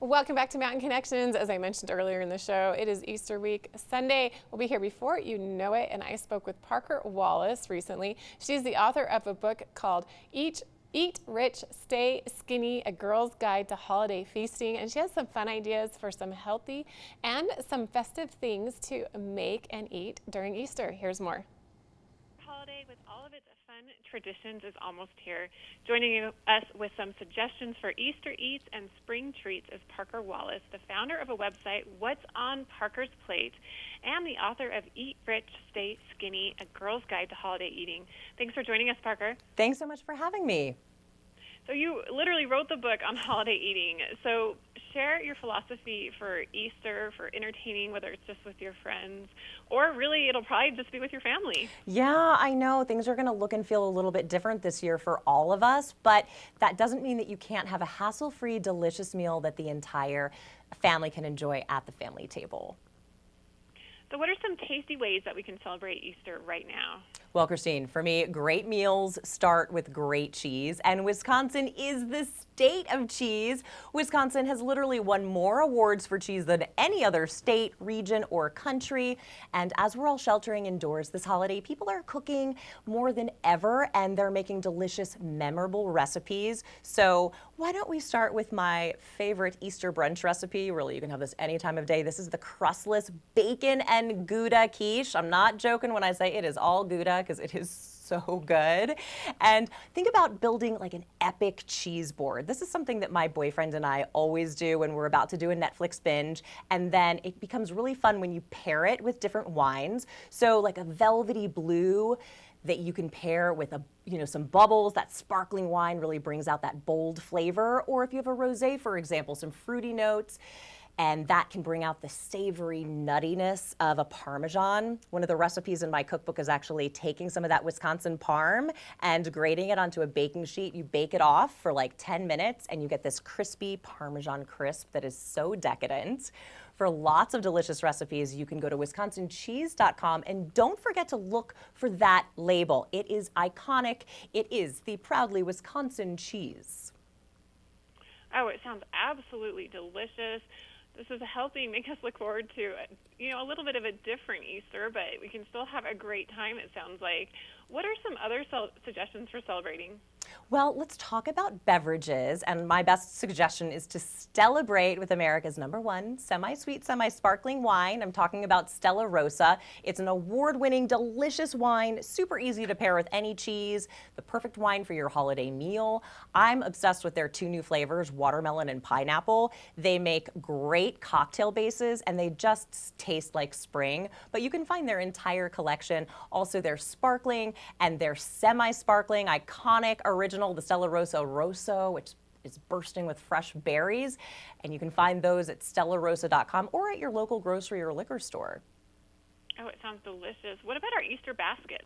Welcome back to Mountain Connections. As I mentioned earlier in the show, it is Easter week Sunday. We'll be here before you know it, and I spoke with Parker Wallace recently. She's the author of a book called Eat Rich, Stay Skinny, A Girl's Guide to Holiday Feasting, and she has some fun ideas for some healthy and some festive things to make and eat during Easter. Here's more. Holiday, with all of its fun traditions, is almost here. Joining us with some suggestions for Easter eats and spring treats is Parker Wallace, the founder of a website, What's on Parker's Plate, and the author of Eat Rich, Stay Skinny, A Girl's Guide to Holiday Eating. Thanks for joining us, Parker. Thanks so much for having me. So you literally wrote the book on holiday eating. So share your philosophy for Easter, for entertaining, whether it's just with your friends, or really it'll probably just be with your family. Yeah, I know things are going to look and feel a little bit different this year for all of us, but that doesn't mean that you can't have a hassle-free, delicious meal that the entire family can enjoy at the family table. So what are some tasty ways that we can celebrate Easter right now? Well, Christine, for me, great meals start with great cheese, and Wisconsin is the state of cheese. Wisconsin has literally won more awards for cheese than any other state, region, or country. And as we're all sheltering indoors this holiday, people are cooking more than ever, and they're making delicious, memorable recipes. So why don't we start with my favorite Easter brunch recipe? Really, you can have this any time of day. This is the crustless bacon and Gouda quiche. I'm not joking when I say it is all Gouda, because it is so good. And think about building like an epic cheese board. This is something that my boyfriend and I always do when we're about to do a Netflix binge, and then it becomes really fun when you pair it with different wines. So like a velvety blue that you can pair with some bubbles. That sparkling wine really brings out that bold flavor. Or if you have a rosé, for example, some fruity notes, and that can bring out the savory nuttiness of a Parmesan. One of the recipes in my cookbook is actually taking some of that Wisconsin Parm and grating it onto a baking sheet. You bake it off for like 10 minutes and you get this crispy Parmesan crisp that is so decadent. For lots of delicious recipes, you can go to wisconsincheese.com, and don't forget to look for that label. It is iconic. It is the proudly Wisconsin cheese. Oh, it sounds absolutely delicious. This is helping make us look forward to, a little bit of a different Easter, but we can still have a great time, it sounds like. What are some other suggestions for celebrating? Well, let's talk about beverages, and my best suggestion is to celebrate with America's #1 semi-sweet, semi-sparkling wine. I'm talking about Stella Rosa. It's an award-winning, delicious wine, super easy to pair with any cheese, the perfect wine for your holiday meal. I'm obsessed with their 2 new flavors, watermelon and pineapple. They make great cocktail bases, and they just taste like spring, but you can find their entire collection. Also, their sparkling and their semi-sparkling, iconic original, the Stella Rosa Rosso, which is bursting with fresh berries. And you can find those at stellarosa.com or at your local grocery or liquor store. Oh, it sounds delicious. What about our Easter baskets?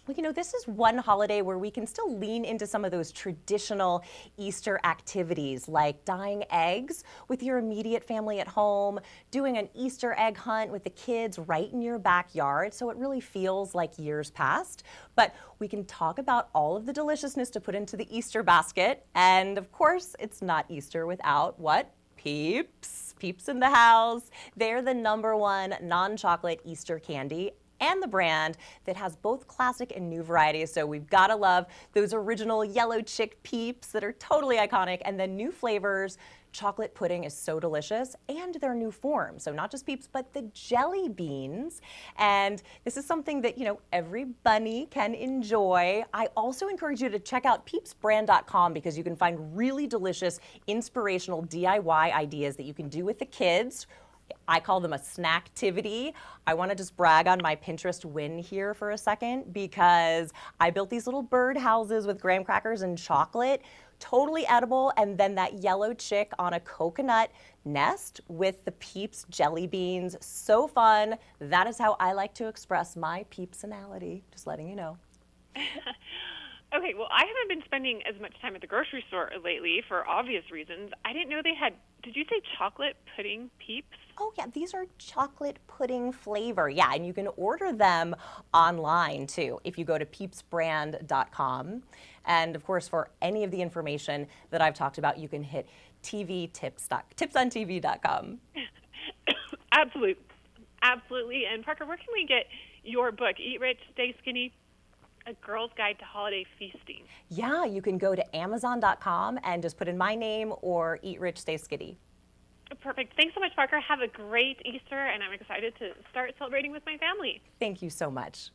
Well, this is one holiday where we can still lean into some of those traditional Easter activities, like dyeing eggs with your immediate family at home, doing an Easter egg hunt with the kids right in your backyard, so it really feels like years past. But we can talk about all of the deliciousness to put into the Easter basket, and of course, it's not Easter without what? Peeps. Peeps in the house. They're the #1 non-chocolate Easter candy, and the brand that has both classic and new varieties. So we've got to love those original yellow chick Peeps that are totally iconic, and then new flavors. Chocolate pudding is so delicious, and their new form. So not just Peeps, but the jelly beans. And this is something that, every bunny can enjoy. I also encourage you to check out peepsbrand.com, because you can find really delicious, inspirational DIY ideas that you can do with the kids. I call them a snacktivity. I want to just brag on my Pinterest win here for a second, because I built these little bird houses with graham crackers and chocolate, totally edible, and then that yellow chick on a coconut nest with the Peeps jelly beans. So fun. That is how I like to express my Peepsonality, just letting you know. Okay, well, I haven't been spending as much time at the grocery store lately for obvious reasons. I didn't know they had, did you say chocolate pudding Peeps? Oh yeah, these are chocolate pudding flavor. Yeah, and you can order them online too if you go to peepsbrand.com. And of course, for any of the information that I've talked about, you can hit tipsontv.com. Absolutely. And Parker, where can we get your book, Eat Rich, Stay Skinny, A Girl's Guide to Holiday Feasting? Yeah, you can go to amazon.com and just put in my name or Eat Rich, Stay Skinny. Perfect. Thanks so much, Parker. Have a great Easter, and I'm excited to start celebrating with my family. Thank you so much.